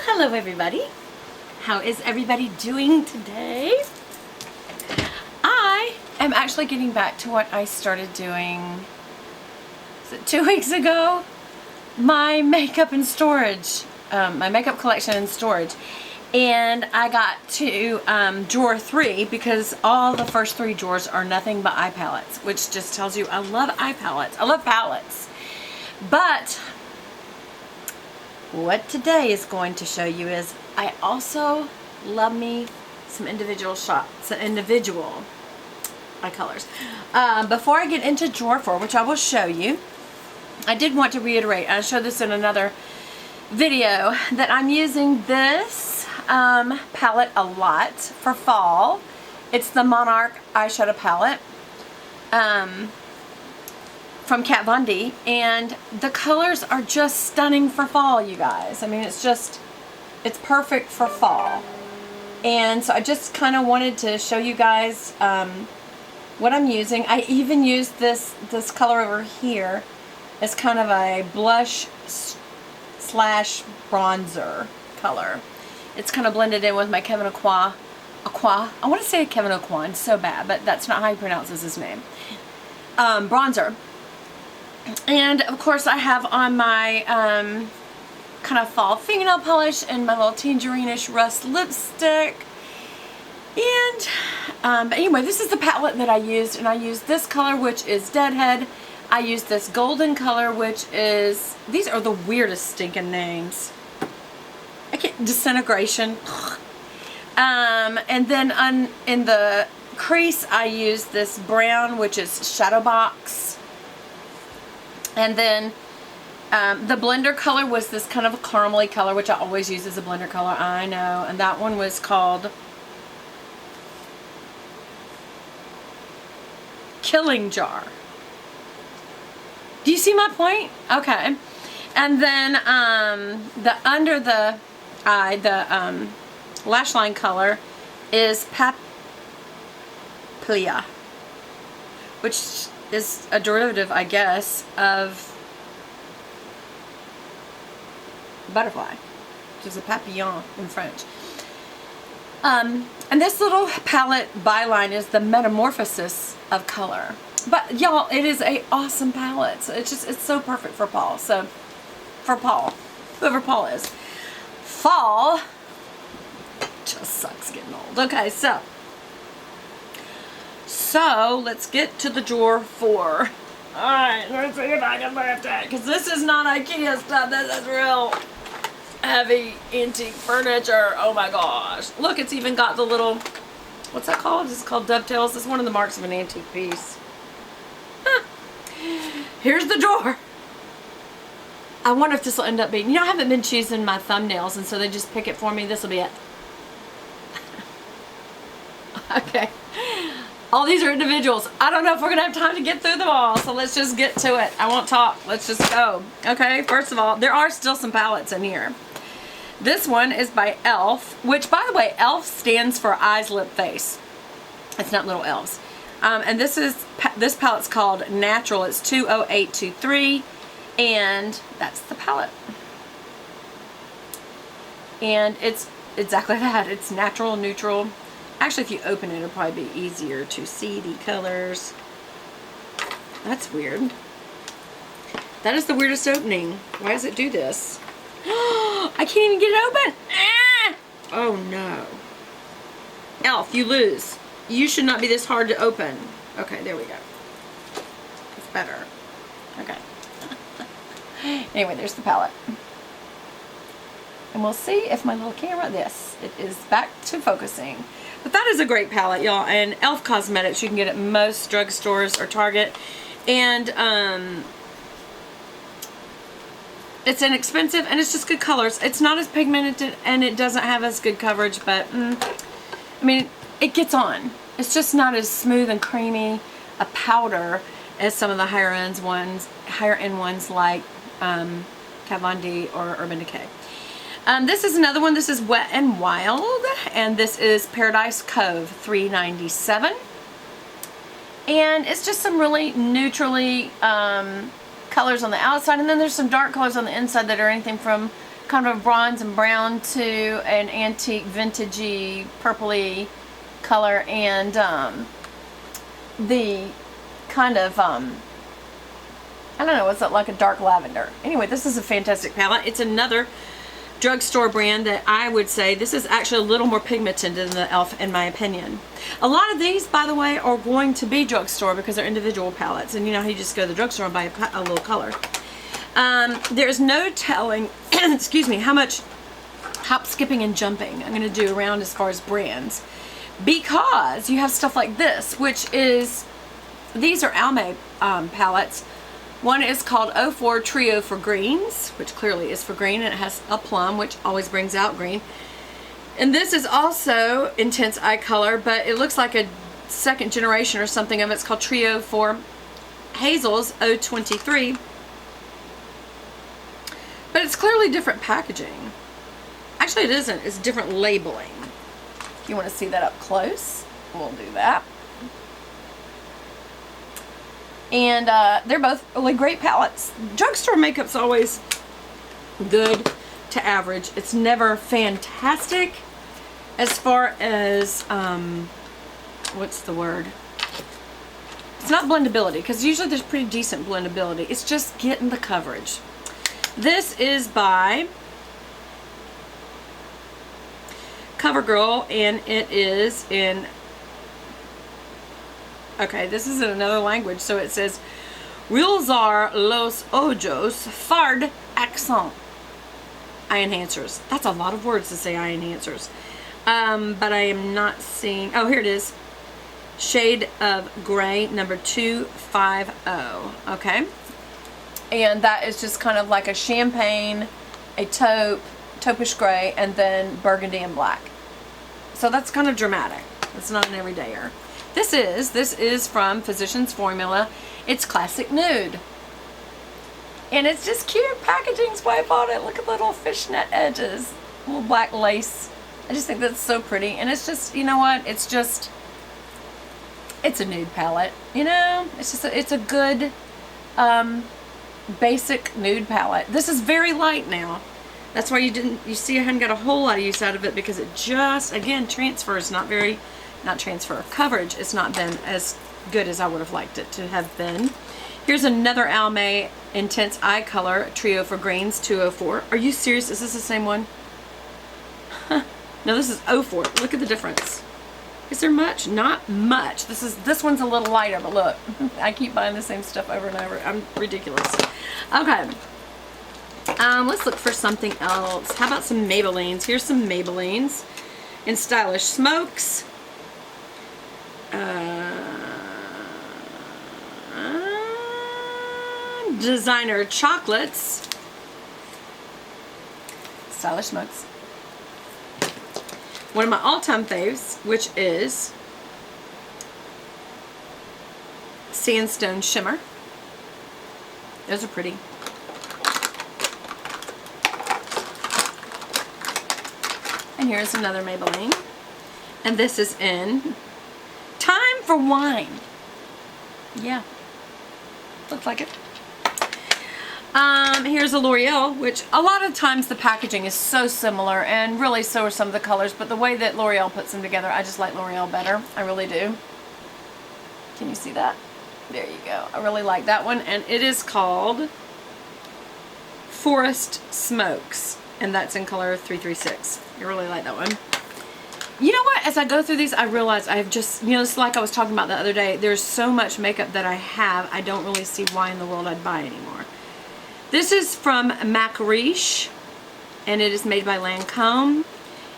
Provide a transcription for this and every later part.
Hello everybody. How is everybody doing today? I am actually getting back to what I started doing, was it 2 weeks ago? My makeup in storage, my makeup collection in storage. And I got to drawer 3 because all the first 3 drawers are nothing but eye palettes, which just tells you I love eye palettes. I love palettes. But what today is going to show you is I also love me some individual shots, individual eye colors. Before I get into drawer 4, which I will show you, I did want to reiterate, I showed this in another video, that I'm using this palette a lot for fall. It's the Monarch eyeshadow palette from Kat Von D, and the colors are just stunning for fall, you guys. I mean, it's perfect for fall. And so I just kind of wanted to show you guys what I'm using. I even used this color over here as kind of a blush slash bronzer color. It's kind of blended in with my Kevin Aqua. I want to say Kevin Aquan so bad, but that's not how he pronounces his name. Bronzer. And of course I have on my kind of fall fingernail polish and my little tangerine-ish rust lipstick. And but anyway, this is the palette that I used, and I used this color, which is Deadhead. I used this golden color, which is, these are the weirdest stinking names. I can't, Disintegration. And then in the crease I used this brown, which is Shadow Box. And then the blender color was this kind of a caramely color, which I always use as a blender color, I know. And that one was called Killing Jar. Do you see my point? Okay. And then under the eye, the lash line color is Paplia, which is a derivative, I guess, of butterfly, which is a papillon in French. And this little palette byline is the Metamorphosis of Color. But y'all, it is a awesome palette. So it's so perfect for Paul. So for Paul, whoever Paul is, fall just sucks getting old. Okay, so let's get to the drawer 4. Alright, let's see if I can lift it. Because this is not IKEA stuff. This is real heavy antique furniture. Oh my gosh. Look, it's even got the little, what's that called? It's called dovetails. It's one of the marks of an antique piece. Huh. Here's the drawer. I wonder if this will end up being, you know, I haven't been choosing my thumbnails, and so they just pick it for me. This will be it. Okay. All these are individuals. I don't know if we're going to have time to get through them all, so let's just get to it. I won't talk. Let's just go. Okay, first of all, there are still some palettes in here. This one is by e.l.f., which, by the way, e.l.f. stands for eyes, lip, face. It's not little elves. And this palette's called Natural. It's 20823, and that's the palette. And it's exactly that. It's natural, neutral. Actually, if you open it, it'll probably be easier to see the colors. That's weird. That is the weirdest opening. Why does it do this? I can't even get it open. Ah! Oh no. e.l.f., you lose. You should not be this hard to open. Okay, there we go. It's better. Okay. Anyway, there's the palette. And we'll see if my little camera, it is back to focusing. But that is a great palette, y'all. And e.l.f. Cosmetics, you can get it at most drugstores or Target. And it's inexpensive, and it's just good colors. It's not as pigmented, and it doesn't have as good coverage, but I mean, it gets on. It's just not as smooth and creamy a powder as some of the higher end ones like Kat Von D or Urban Decay. This is another one. This is Wet n Wild, and this is Paradise Cove, $3.97. And it's just some really neutrally colors on the outside, and then there's some dark colors on the inside that are anything from kind of bronze and brown to an antique vintagey purpley color, and the kind of I don't know, what's that, like a dark lavender. Anyway, this is a fantastic palette. It's another drugstore brand that I would say this is actually a little more pigmented than the e.l.f. in my opinion. A lot of these, by the way, are going to be drugstore because they're individual palettes, and you know how you just go to the drugstore and buy a little color. There's no telling, excuse me, how much hop, skipping, and jumping I'm going to do around as far as brands, because you have stuff like this, which is, these are Almay palettes. One is called 04 Trio for Greens, which clearly is for green, and it has a plum, which always brings out green. And this is also intense eye color, but it looks like a second generation or something of it. It's called Trio for Hazels 023. But it's clearly different packaging. Actually, it isn't. It's different labeling. If you want to see that up close, we'll do that. And they're both really great palettes. Drugstore makeup's always good to average. It's never fantastic as far as, what's the word? It's not blendability, because usually there's pretty decent blendability. It's just getting the coverage. This is by CoverGirl, and it is in, okay, this is in another language, so it says Realzar los ojos fard accent eye enhancers. That's a lot of words to say, eye enhancers. But I am not seeing, oh, here it is. Shade of Gray, number 250. Okay. And that is just kind of like a champagne, a taupish gray, and then burgundy and black. So that's kind of dramatic. It's not an everydayer. This is from Physicians Formula. It's Classic Nude. And it's just cute packaging, so I bought it. Look at the little fishnet edges. Little black lace. I just think that's so pretty. And it's just, you know what? It's just, it's a nude palette. You know? It's just, it's a good, basic nude palette. This is very light now. That's why you see I hadn't got a whole lot of use out of it, because it just, again, transfers coverage. It's not been as good as I would have liked it to have been. Here's another Almay Intense Eye Color Trio for Greens 204. Are you serious? Is this the same one? Huh. No, this is 04. Look at the difference. Is there much? Not much. This one's a little lighter, but look, I keep buying the same stuff over and over. I'm ridiculous. Okay. Let's look for something else. How about some Maybellines? Here's some Maybellines in Stylish Smokes. Designer Chocolates. Stylish Smokes. One of my all-time faves, which is Sandstone Shimmer. Those are pretty. And here's another Maybelline. And this is in Time for Wine. Yeah. Looks like it. Here's a L'Oreal, which a lot of times the packaging is so similar, and really so are some of the colors, but the way that L'Oreal puts them together, I just like L'Oreal better. I really do. Can you see that? There you go. I really like that one, and it is called Forest Smokes, and that's in color 336. I really like that one. You know what? As I go through these, I realize I have just, you know, it's like I was talking about the other day. There's so much makeup that I have, I don't really see why in the world I'd buy anymore. This is from Mac Riche, and it is made by Lancome.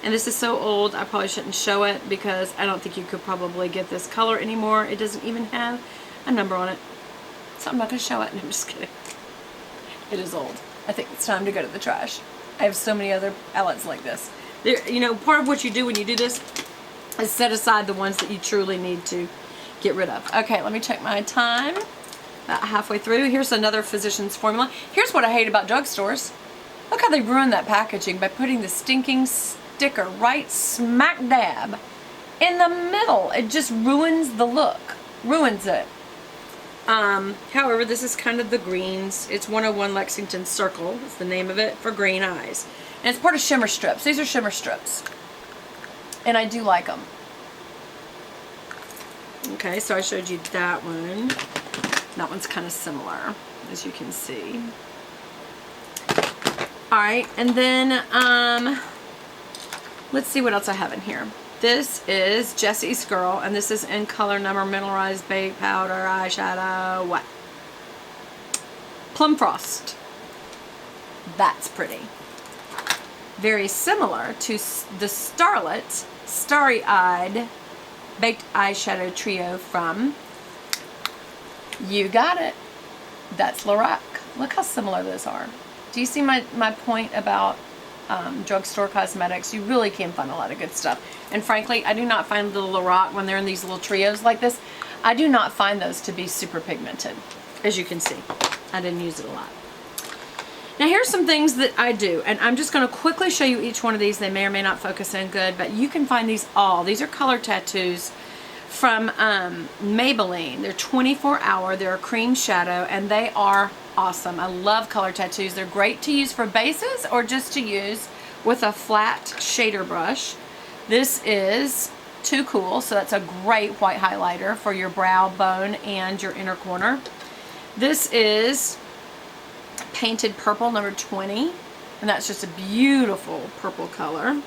And this is so old, I probably shouldn't show it, because I don't think you could probably get this color anymore. It doesn't even have a number on it. So I'm not going to show it. No, I'm just kidding. It is old. I think it's time to go to the trash. I have so many other palettes like this. You know, part of what you do when you do this is set aside the ones that you truly need to get rid of. Okay, let me check my time. About halfway through. Here's another Physicians Formula. Here's what I hate about drugstores. Look how they ruin that packaging by putting the stinking sticker right smack dab in the middle. It just ruins the look. Ruins it. However, this is kind of the greens. It's 101 Lexington Circle. It's the name of it for green eyes. And it's part of shimmer strips. These are shimmer strips. And I do like them. Okay, so I showed you that one. That one's kind of similar, as you can see. Alright, and then, let's see what else I have in here. This is Jessie's Girl, and this is in color number mineralized baked powder eyeshadow. What? Plum Frost. That's pretty. Very similar to the Starlet Starry Eyed Baked Eyeshadow Trio from You Got It. That's Loreal. Look how similar those are. Do you see my point about drugstore cosmetics? You really can find a lot of good stuff. And frankly, I do not find the Loreal, when they're in these little trios like this, I do not find those to be super pigmented. As you can see, I didn't use it a lot. Now here's some things that I do, and I'm just going to quickly show you each one of these. They may or may not focus in good, but you can find these all. These are color tattoos from Maybelline. They're 24-hour. They're a cream shadow, and they are awesome. I love color tattoos. They're great to use for bases or just to use with a flat shader brush. This is Too Cool, so that's a great white highlighter for your brow bone and your inner corner. This is Painted Purple number 20, and that's just a beautiful purple color.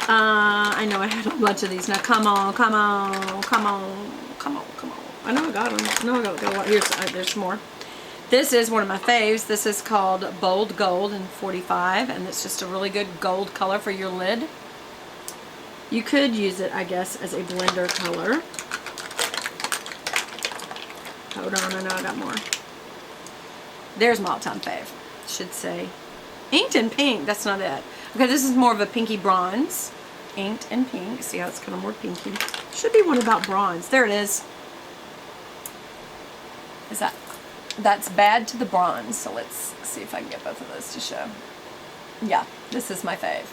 I know I had a bunch of these. Now come on, come on, come on, come on, come on. I know I got them. I know I got a lot. Here's, there's some more. This is one of my faves. This is called Bold Gold in 45, and it's just a really good gold color for your lid. You could use it, I guess, as a blender color. Hold on, I know I got more. There's my all-time fave. Should say Inked in Pink. That's not it. Okay, this is more of a pinky bronze. Inked in Pink. See how it's kind of more pinky. Should be one about bronze. There it is. Is that? That's Bad to the Bronze. So let's see if I can get both of those to show. Yeah, this is my fave.